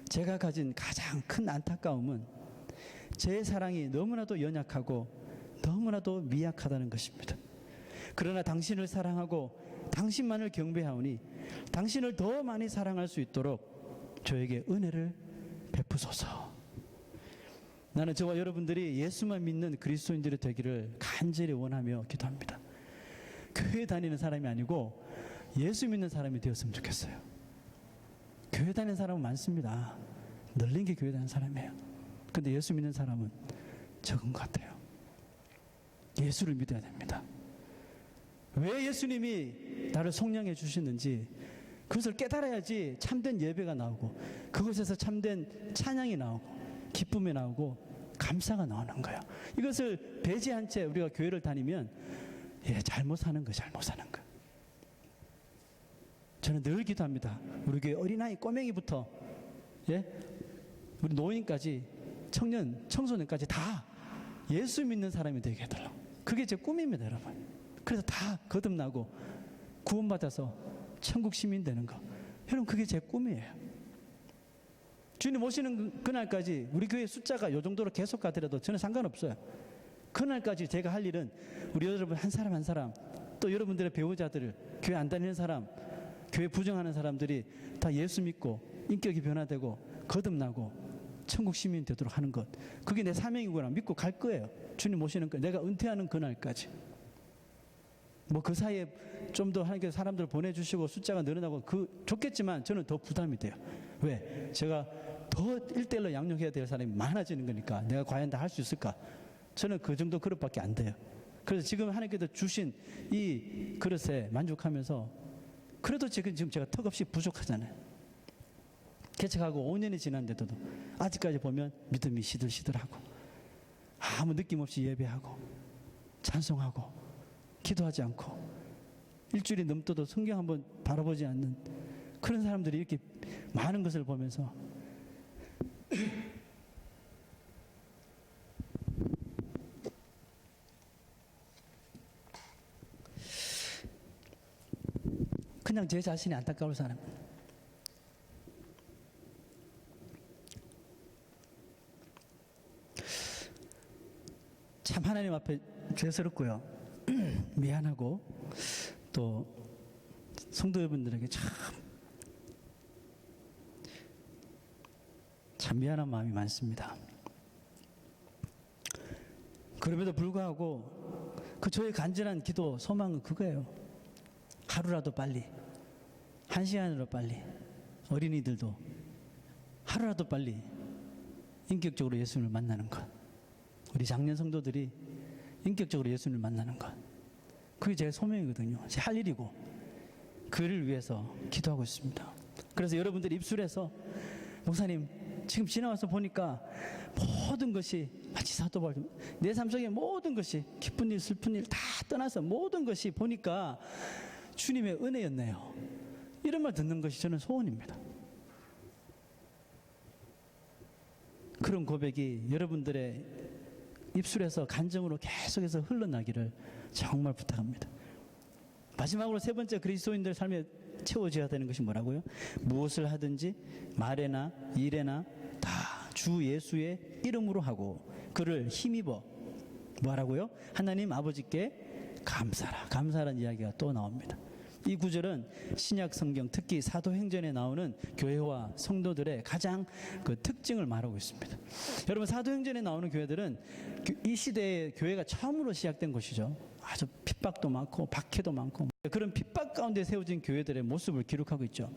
제가 가진 가장 큰 안타까움은 제 사랑이 너무나도 연약하고 너무나도 미약하다는 것입니다. 그러나 당신을 사랑하고 당신만을 경배하오니 당신을 더 많이 사랑할 수 있도록 저에게 은혜를 베푸소서. 나는 저와 여러분들이 예수만 믿는 그리스도인들이 되기를 간절히 원하며 기도합니다. 교회 다니는 사람이 아니고 예수 믿는 사람이 되었으면 좋겠어요. 교회 다니는 사람은 많습니다. 널린 게 교회 다니는 사람이에요. 근데 예수 믿는 사람은 적은 것 같아요. 예수를 믿어야 됩니다. 왜 예수님이 나를 속량해 주시는지 그것을 깨달아야지 참된 예배가 나오고 그것에서 참된 찬양이 나오고 기쁨이 나오고 감사가 나오는 거예요. 이것을 배제한 채 우리가 교회를 다니면 잘못 사는 거예요. 잘못 사는 거. 저는 늘 기도합니다. 우리 교회 어린아이 꼬맹이부터 우리 노인까지 청년, 청소년까지 다 예수 믿는 사람이 되게 해달라고. 그게 제 꿈입니다, 여러분. 그래서 다 거듭나고 구원받아서 천국 시민 되는 거. 여러분 그게 제 꿈이에요. 주님 오시는 그날까지 우리 교회 숫자가 이 정도로 계속 가더라도 저는 상관없어요. 그날까지 제가 할 일은 우리 여러분 한 사람 한 사람 또 여러분들의 배우자들 교회 안 다니는 사람 교회 부정하는 사람들이 다 예수 믿고 인격이 변화되고 거듭나고 천국 시민이 되도록 하는 것. 그게 내 사명이구나 믿고 갈 거예요. 주님 오시는 거 내가 은퇴하는 그날까지. 뭐 그 사이에 좀 더 하나님께서 사람들 보내주시고 숫자가 늘어나고 좋겠지만 저는 더 부담이 돼요. 왜? 제가 더 1대1로 양육해야 될 사람이 많아지는 거니까 내가 과연 다 할 수 있을까? 저는 그 정도 그릇밖에 안 돼요. 그래서 지금 하나님께서 주신 이 그릇에 만족하면서 그래도 지금 제가 턱없이 부족하잖아요. 개척하고 5년이 지났는데도 아직까지 보면 믿음이 시들시들하고 아무 느낌 없이 예배하고 찬송하고 기도하지 않고 일주일이 넘도도 성경 한번 바라보지 않는 그런 사람들이 이렇게 많은 것을 보면서 그냥 제 자신이 안타까울 사람. 참 하나님 앞에 죄스럽고요. 미안하고 또 성도 여러분들에게 참 미안한 마음이 많습니다. 그럼에도 불구하고 그 저의 간절한 기도 소망은 그거예요. 하루라도 빨리 1시간으로 빨리 어린이들도 하루라도 빨리 인격적으로 예수님을 만나는 것. 우리 장년 성도들이 인격적으로 예수님을 만나는 것. 그게 제 소명이거든요. 제 할 일이고 그를 위해서 기도하고 있습니다. 그래서 여러분들 입술에서 목사님 지금 지나와서 보니까 모든 것이 마치 사도 바울 내 삶 속에 모든 것이 기쁜 일 슬픈 일 다 떠나서 모든 것이 보니까 주님의 은혜였네요. 이런 말 듣는 것이 저는 소원입니다. 그런 고백이 여러분들의 입술에서 간증으로 계속해서 흘러나기를 정말 부탁합니다. 마지막으로 세 번째 그리스도인들 삶에 채워져야 되는 것이 뭐라고요? 무엇을 하든지 말에나 일에나 다 주 예수의 이름으로 하고 그를 힘입어 뭐라고요? 하나님 아버지께 감사하라는 이야기가 또 나옵니다. 이 구절은 신약 성경 특히 사도행전에 나오는 교회와 성도들의 가장 그 특징을 말하고 있습니다. 여러분 사도행전에 나오는 교회들은 이 시대에 교회가 처음으로 시작된 곳이죠. 아주 핍박도 많고 박해도 많고 그런 핍박 가운데 세워진 교회들의 모습을 기록하고 있죠.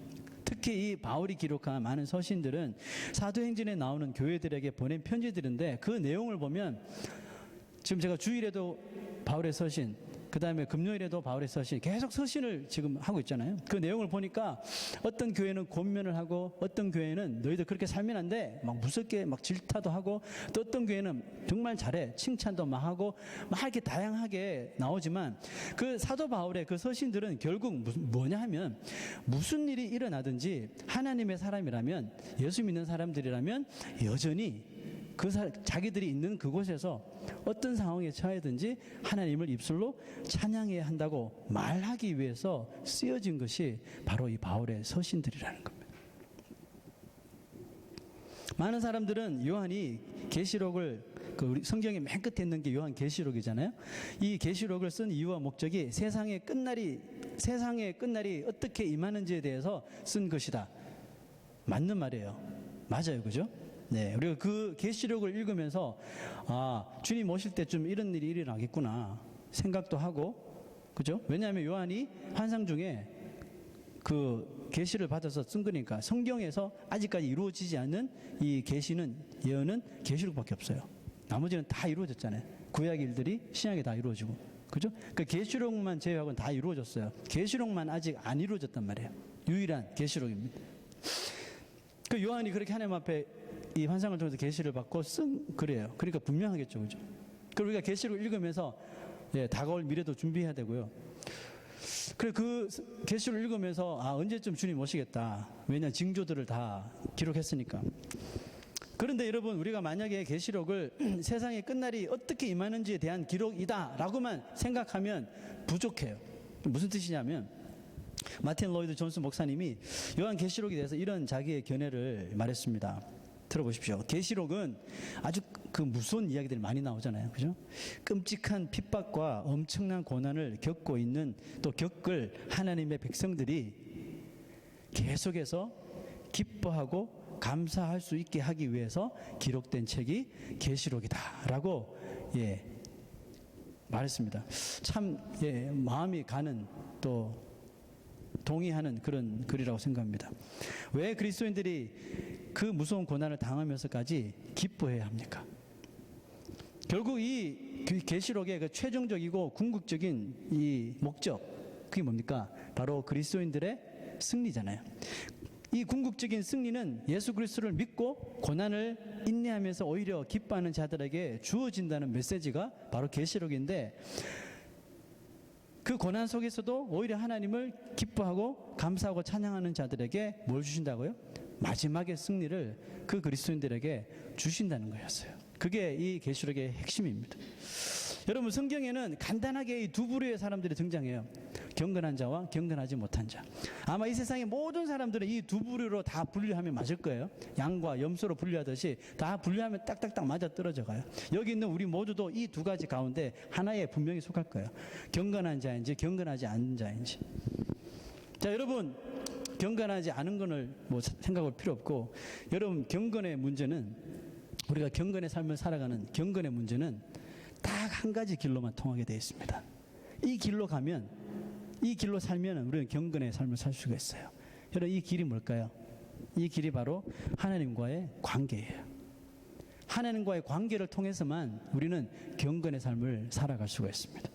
특히 이 바울이 기록한 많은 서신들은 사도행전에 나오는 교회들에게 보낸 편지들인데 그 내용을 보면 지금 제가 주일에도 바울의 서신, 그 다음에 금요일에도 바울의 서신, 계속 서신을 지금 하고 있잖아요. 그 내용을 보니까 어떤 교회는 권면을 하고 어떤 교회는 너희들 그렇게 살면 안 돼, 막 무섭게 막 질타도 하고, 또 어떤 교회는 정말 잘해, 칭찬도 막 하고, 막 이렇게 다양하게 나오지만 그 사도 바울의 그 서신들은 결국 뭐냐 하면 무슨 일이 일어나든지 하나님의 사람이라면, 예수 믿는 사람들이라면 여전히 자기들이 있는 그곳에서 어떤 상황에 처하든지 하나님을 입술로 찬양해야 한다고 말하기 위해서 쓰여진 것이 바로 이 바울의 서신들이라는 겁니다. 많은 사람들은 요한이 계시록을, 우리 성경의 맨 끝에 있는 게 요한 계시록이잖아요. 이 계시록을 쓴 이유와 목적이 세상의 끝날이 어떻게 임하는지에 대해서 쓴 것이다. 맞는 말이에요. 맞아요, 그죠? 네, 우리가 그 계시록을 읽으면서 주님 오실 때쯤 이런 일이 일어나겠구나 생각도 하고, 그죠? 왜냐하면 요한이 환상 중에 그 계시를 받아서 쓴 거니까. 성경에서 아직까지 이루어지지 않는 이 계시는, 예언은 계시록밖에 없어요. 나머지는 다 이루어졌잖아요. 구약 일들이 신약에 다 이루어지고, 그죠? 그 계시록만 제외하고는 다 이루어졌어요. 계시록만 아직 안 이루어졌단 말이에요. 유일한 계시록입니다. 그 요한이 그렇게 하나님 앞에 이 환상을 통해서 계시를 받고 쓴 글이에요. 그러니까 분명하겠죠, 그죠? 그리고 우리가 계시록을 읽으면서 다가올 미래도 준비해야 되고요. 그래, 그 계시록을 읽으면서 언제쯤 주님 오시겠다. 왜냐, 징조들을 다 기록했으니까. 그런데 여러분, 우리가 만약에 계시록을 세상의 끝날이 어떻게 임하는지에 대한 기록이다라고만 생각하면 부족해요. 무슨 뜻이냐면, 마틴 로이드 존스 목사님이 요한 계시록에 대해서 이런 자기의 견해를 말했습니다. 들어보십시오. 계시록은 아주 그 무서운 이야기들이 많이 나오잖아요, 그죠? 끔찍한 핍박과 엄청난 고난을 겪고 있는, 또 겪을 하나님의 백성들이 계속해서 기뻐하고 감사할 수 있게 하기 위해서 기록된 책이 계시록이다라고 말했습니다. 참 마음이 가는, 또 동의하는 그런 글이라고 생각합니다. 왜 그리스도인들이 그 무서운 고난을 당하면서까지 기뻐해야 합니까? 결국 이 계시록의 그 최종적이고 궁극적인 이 목적, 그게 뭡니까? 바로 그리스도인들의 승리잖아요. 이 궁극적인 승리는 예수 그리스도를 믿고 고난을 인내하면서 오히려 기뻐하는 자들에게 주어진다는 메시지가 바로 계시록인데, 그 고난 속에서도 오히려 하나님을 기뻐하고 감사하고 찬양하는 자들에게 뭘 주신다고요? 마지막의 승리를 그 그리스도인들에게 주신다는 거였어요. 그게 이 계시록의 핵심입니다. 여러분, 성경에는 간단하게 이 두 부류의 사람들이 등장해요. 경건한 자와 경건하지 못한 자. 아마 이 세상의 모든 사람들은 이 두 부류로 다 분류하면 맞을 거예요. 양과 염소로 분류하듯이 다 분류하면 딱딱딱 맞아 떨어져 가요. 여기 있는 우리 모두도 이 두 가지 가운데 하나에 분명히 속할 거예요. 경건한 자인지 경건하지 않은 자인지. 자, 여러분, 경건하지 않은 것을 생각할 필요 없고, 여러분, 경건의 문제는, 우리가 경건의 삶을 살아가는 경건의 문제는 딱 한 가지 길로만 통하게 되어 있습니다. 이 길로 가면, 이 길로 살면 우리는 경건의 삶을 살 수가 있어요. 여러분, 이 길이 뭘까요? 이 길이 바로 하나님과의 관계예요. 하나님과의 관계를 통해서만 우리는 경건의 삶을 살아갈 수가 있습니다.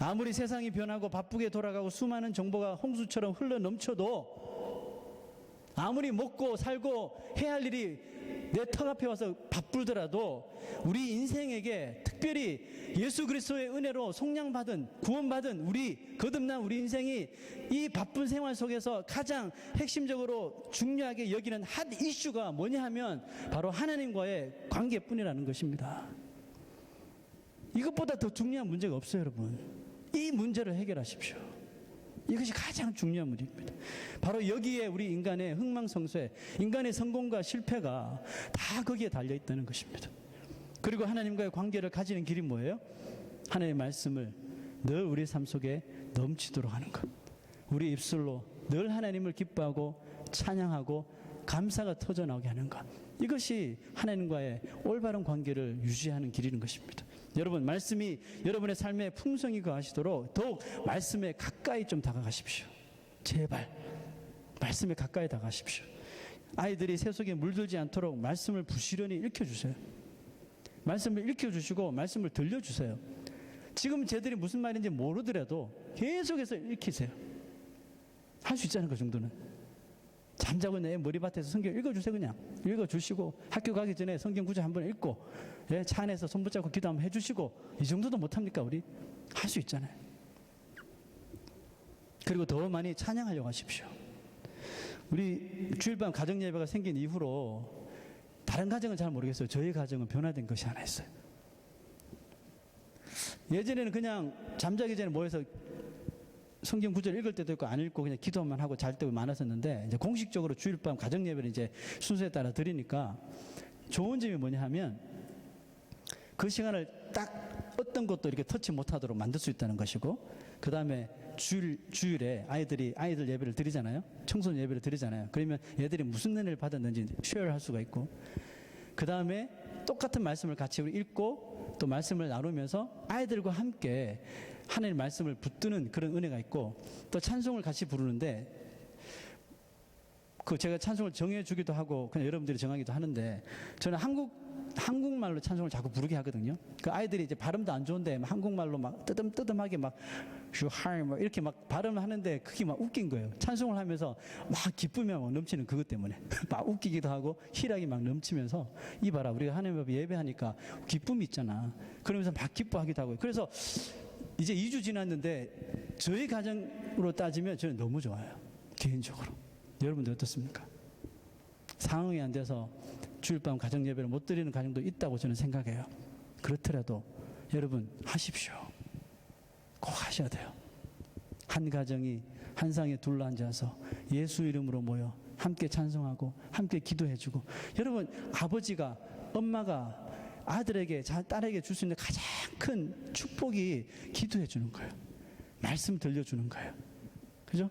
아무리 세상이 변하고 바쁘게 돌아가고 수많은 정보가 홍수처럼 흘러 넘쳐도, 아무리 먹고 살고 해야 할 일이 내 턱 앞에 와서 바쁘더라도, 우리 인생에게 특별히 예수 그리스도의 은혜로 속량받은, 구원받은 거듭난 우리 인생이 이 바쁜 생활 속에서 가장 핵심적으로 중요하게 여기는 핫 이슈가 뭐냐 하면 바로 하나님과의 관계뿐이라는 것입니다. 이것보다 더 중요한 문제가 없어요, 여러분. 이 문제를 해결하십시오. 이것이 가장 중요한 문제입니다. 바로 여기에 우리 인간의 흥망성쇠, 인간의 성공과 실패가 다 거기에 달려있다는 것입니다. 그리고 하나님과의 관계를 가지는 길이 뭐예요? 하나님의 말씀을 늘 우리 삶 속에 넘치도록 하는 것. 우리 입술로 늘 하나님을 기뻐하고 찬양하고 감사가 터져나오게 하는 것. 이것이 하나님과의 올바른 관계를 유지하는 길이는 것입니다. 여러분, 말씀이 여러분의 삶에 풍성히 거하시도록 더욱 말씀에 가까이 좀 다가가십시오. 제발. 말씀에 가까이 다가가십시오. 아이들이 새 속에 물들지 않도록 말씀을 부지런히 읽혀주세요. 말씀을 읽혀주시고 말씀을 들려주세요. 지금 쟤들이 무슨 말인지 모르더라도 계속해서 읽히세요. 할 수 있잖아요. 그 정도는. 잠자고 내 머리밭에서 성경 읽어주세요. 그냥 읽어주시고 학교 가기 전에 성경 구절 한번 읽고 차 안에서 손 붙잡고 기도 한번 해주시고 이 정도도 못합니까? 우리 할 수 있잖아요. 그리고 더 많이 찬양하려고 하십시오. 우리 주일밤 가정예배가 생긴 이후로 다른 가정은 잘 모르겠어요. 저희 가정은 변화된 것이 하나 있어요. 예전에는 그냥 잠자기 전에 모여서 성경 구절 읽을 때도 있고 안 읽고 그냥 기도만 하고 잘 때도 많았었는데 이제 공식적으로 주일밤 가정예배를 이제 순서에 따라 드리니까 좋은 점이 뭐냐 하면 그 시간을 딱 어떤 것도 이렇게 터치 못하도록 만들 수 있다는 것이고, 그 다음에 주일에 아이들 예배를 드리잖아요. 청소년 예배를 드리잖아요. 그러면 얘들이 무슨 은혜를 받았는지 쉐어할 수가 있고, 그 다음에 똑같은 말씀을 같이 읽고 또 말씀을 나누면서 아이들과 함께 하나님의 말씀을 붙드는 그런 은혜가 있고, 또 찬송을 같이 부르는데 제가 찬송을 정해주기도 하고 그냥 여러분들이 정하기도 하는데, 저는 한국말로 찬송을 자꾸 부르게 하거든요. 그 아이들이 이제 발음도 안 좋은데 한국말로 막 뜨듬뜨듬하게 막 이렇게 막 발음을 하는데 그게 막 웃긴 거예요. 찬송을 하면서 막 기쁨이 막 넘치는 그것 때문에 막 웃기기도 하고 희락이 막 넘치면서, 이봐라 우리가 하나님 앞에 예배하니까 기쁨이 있잖아. 그러면서 막 기뻐하기도 하고요. 그래서 이제 2주 지났는데 저희 가정으로 따지면 저는 너무 좋아요. 개인적으로. 여러분들 어떻습니까? 상황이 안 돼서 주일밤 가정 예배를 못 드리는 가정도 있다고 저는 생각해요. 그렇더라도 여러분 하십시오. 꼭 하셔야 돼요. 한 가정이 한 상에 둘러앉아서 예수 이름으로 모여 함께 찬송하고 함께 기도해주고, 여러분 아버지가 엄마가 아들에게 딸에게 줄 수 있는 가장 큰 축복이 기도해 주는 거예요. 말씀 들려주는 거예요. 그죠?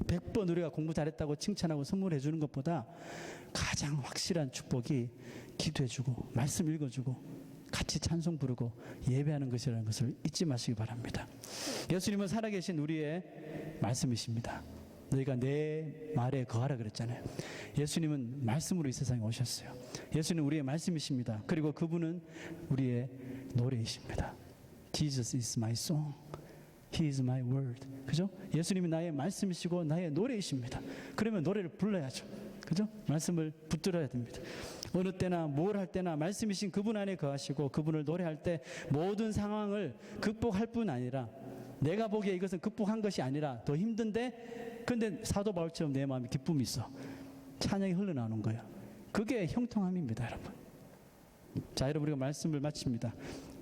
100번 우리가 공부 잘했다고 칭찬하고 선물해 주는 것보다 가장 확실한 축복이 기도해 주고 말씀 읽어주고 같이 찬송 부르고 예배하는 것이라는 것을 잊지 마시기 바랍니다. 예수님은 살아계신 우리의 말씀이십니다. 너희가 내 말에 거하라 그랬잖아요. 예수님은 말씀으로 이 세상에 오셨어요. 예수님은 우리의 말씀이십니다. 그리고 그분은 우리의 노래이십니다. Jesus is my song. He is my word. 그죠? 예수님이 나의 말씀이시고 나의 노래이십니다. 그러면 노래를 불러야죠. 그죠? 말씀을 붙들어야 됩니다. 어느 때나 뭘 할 때나 말씀이신 그분 안에 거하시고 그분을 노래할 때 모든 상황을 극복할 뿐 아니라, 내가 보기에 이것은 극복한 것이 아니라 더 힘든데, 근데 사도 바울처럼 내 마음에 기쁨이 있어. 찬양이 흘러나오는 거예요. 그게 형통함입니다, 여러분. 자, 여러분 우리가 말씀을 마칩니다.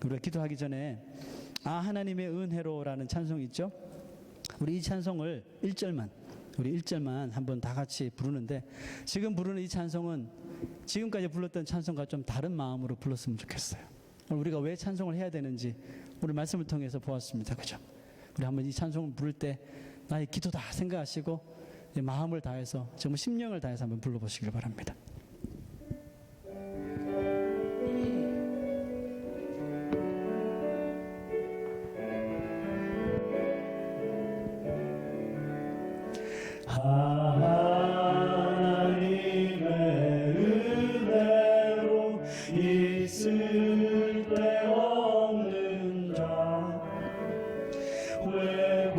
우리가 기도하기 전에 하나님의 은혜로라는 찬송이 있죠. 우리 이 찬송을 1절만 한번 다 같이 부르는데, 지금 부르는 이 찬송은 지금까지 불렀던 찬송과 좀 다른 마음으로 불렀으면 좋겠어요. 우리가 왜 찬송을 해야 되는지 오늘 말씀을 통해서 보았습니다. 그죠? 우리 한번 이 찬송을 부를 때 나의 기도다 생각하시고 마음을 다해서 정말 심령을 다해서 한번 불러보시길 바랍니다. 하나님의 은혜로 있을 때 없는 자, 왜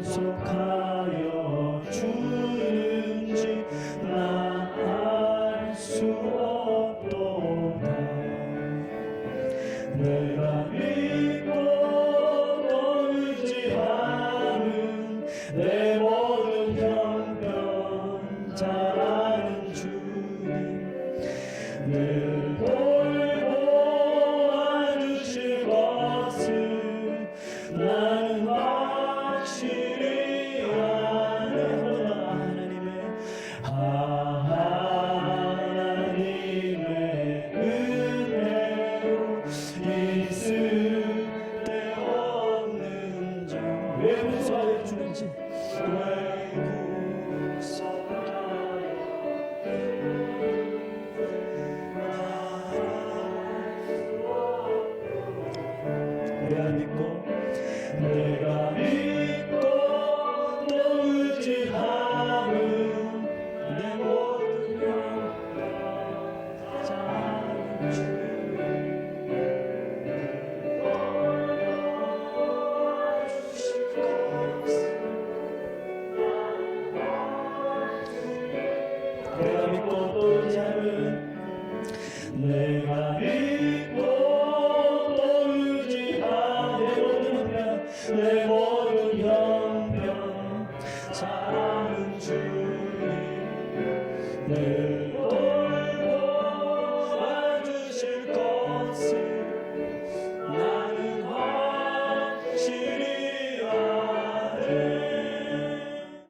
구속하여 주는지 나 알 수 없도다. 내가 믿고 또 의지하는 내 모든 형편 잘 아는 주님, 늘 돌보아주실 것을 나는 확실히 아네. 하나님의 은혜로 있을 때 없는 자, 왜 무서워해 주는지, 왜 내가 믿고 또 의지하 내가 믿고 또 삶은 내